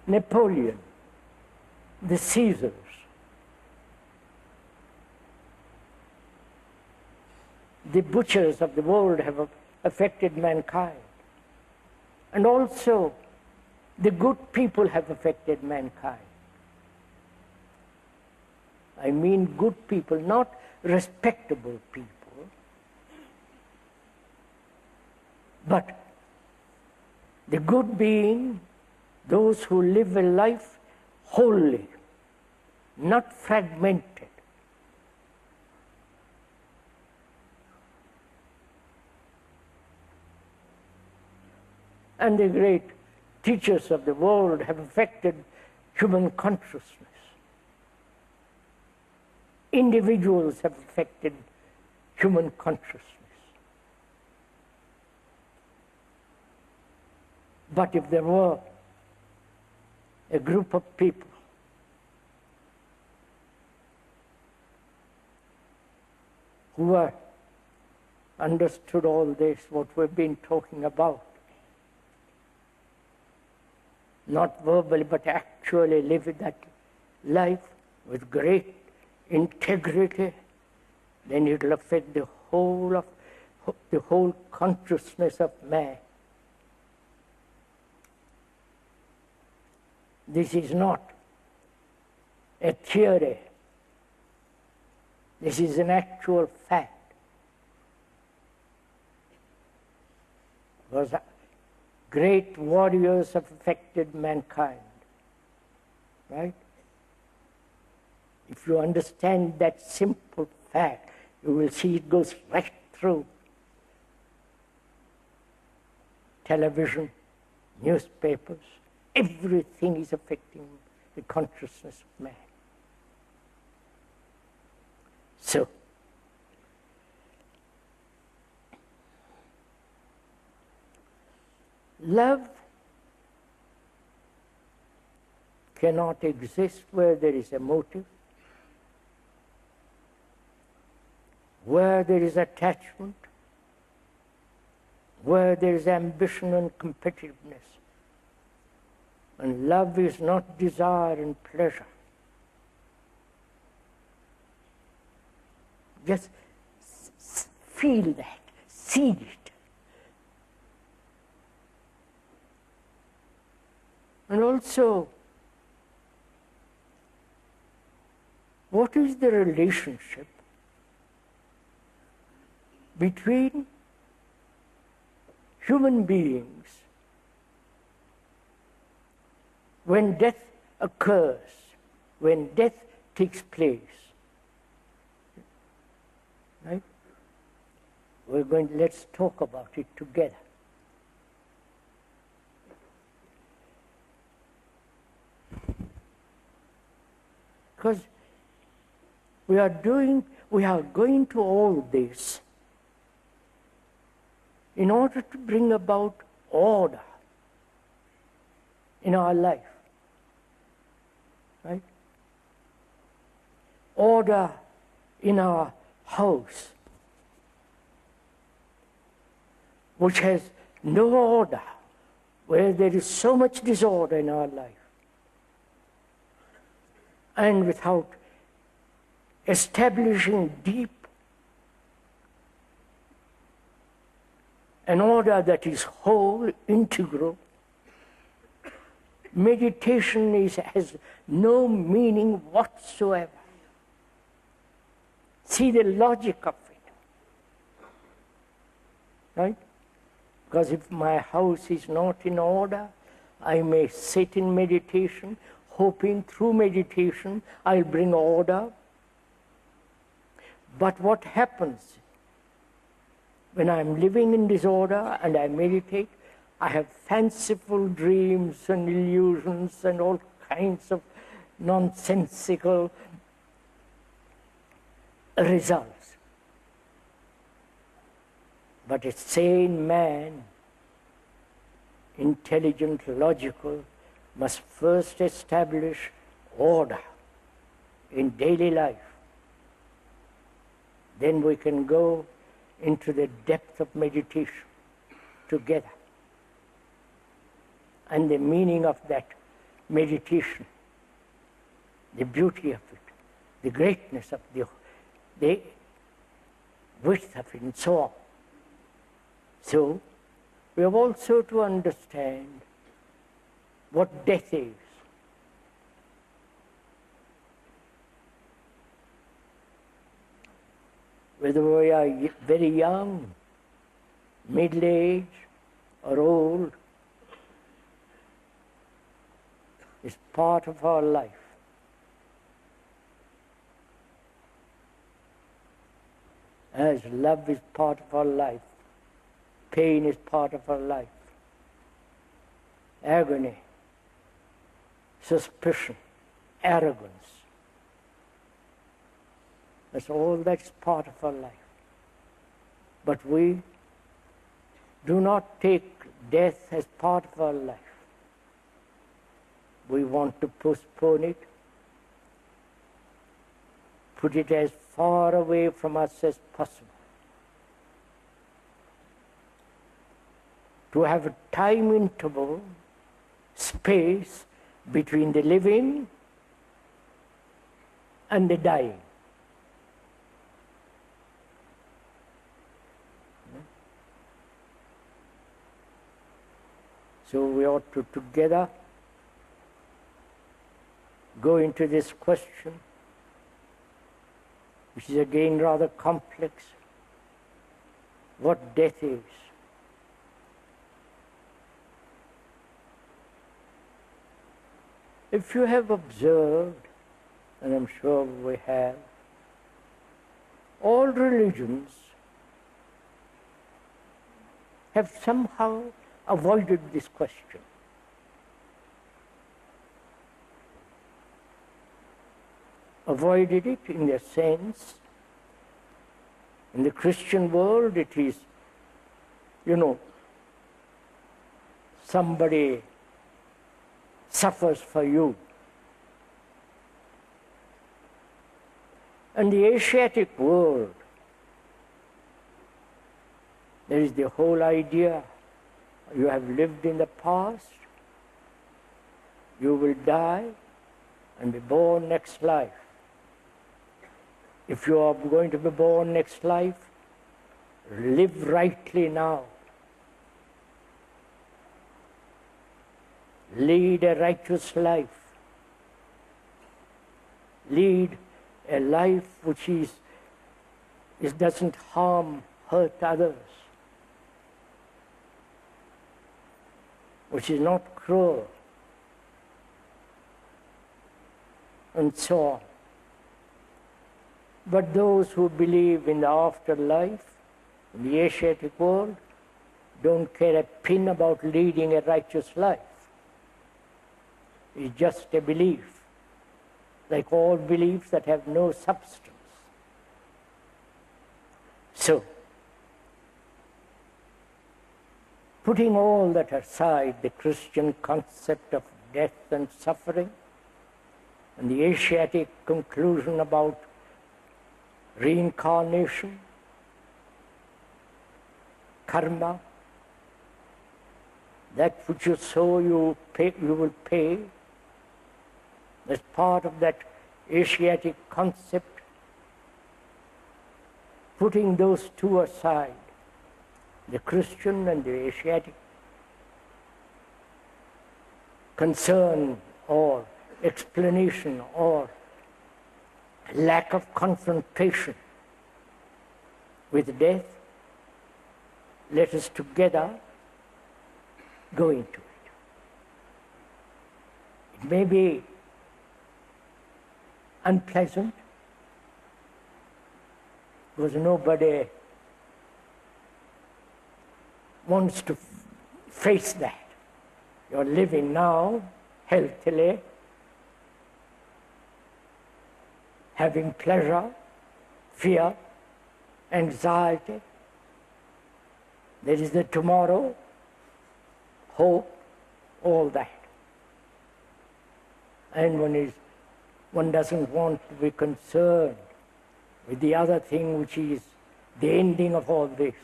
Napoleon, the Caesars, the butchers of the world have affected mankind. And also, the good people have affected mankind. I mean good people, not respectable people, but the good being those who live a life wholly, not fragmented. And the great teachers of the world have affected human consciousness. Individuals have affected human consciousness. But if there were a group of people who understood all this, what we've been talking about, not verbally, but actually live that life with great integrity, then it will affect the whole consciousness of man. This is not a theory. This is an actual fact. Because great warriors have affected mankind, right? If you understand that simple fact, you will see it goes right through television, newspapers. Everything is affecting the consciousness of man. So, love cannot exist where there is a motive, where there is attachment, where there is ambition and competitiveness. And love is not desire and pleasure. Just feel that, see it. And also, what is the relationship between human beings when death occurs, when death takes place? Right? Let's talk about it together. Because we are going to all this in order to bring about order in our life, right? Order in our house, which has no order, where there is so much disorder in our life, and without establishing deep an order that is whole, integral, meditation has no meaning whatsoever. See the logic of it, right? Because if my house is not in order, I may sit in meditation, hoping through meditation I'll bring order. But what happens when I'm living in disorder and I meditate? I have fanciful dreams and illusions and all kinds of nonsensical results. But a sane man, intelligent, logical, must first establish order in daily life. Then we can go into the depth of meditation together. And the meaning of that meditation, the beauty of it, the greatness of the width of it, and so on. So, we have also to understand what death is. Whether we are very young, middle-aged, or old, is part of our life. As love is part of our life, pain is part of our life, agony, suspicion, arrogance, that's part of our life. But we do not take death as part of our life. We want to postpone it, put it as far away from us as possible. To have a time interval, space between the living and the dying. So we ought to together go into this question, which is again rather complex, what death is. If you have observed, and I'm sure we have, all religions have somehow avoided this question. Avoided it in the sense, in the Christian world it is, somebody suffers for you. And the Asiatic world, there is the whole idea, you have lived in the past, you will die and be born next life. If you are going to be born next life, live rightly now. Lead a righteous life. Lead a life which doesn't hurt others, which is not cruel, and so on. But those who believe in the afterlife, in the Asiatic world, don't care a pin about leading a righteous life. It's just a belief, like all beliefs that have no substance. So, putting all that aside, the Christian concept of death and suffering, and the Asiatic conclusion about reincarnation, karma, that which you sow you will pay, as part of that Asiatic concept. Putting those two aside, the Christian and the Asiatic concern or explanation or lack of confrontation with death, let us together go into it. It may be unpleasant because nobody wants to face that. You're living now healthily, having pleasure, fear, anxiety. There is the tomorrow, hope, all that. And one doesn't want to be concerned with the other thing, which is the ending of all this.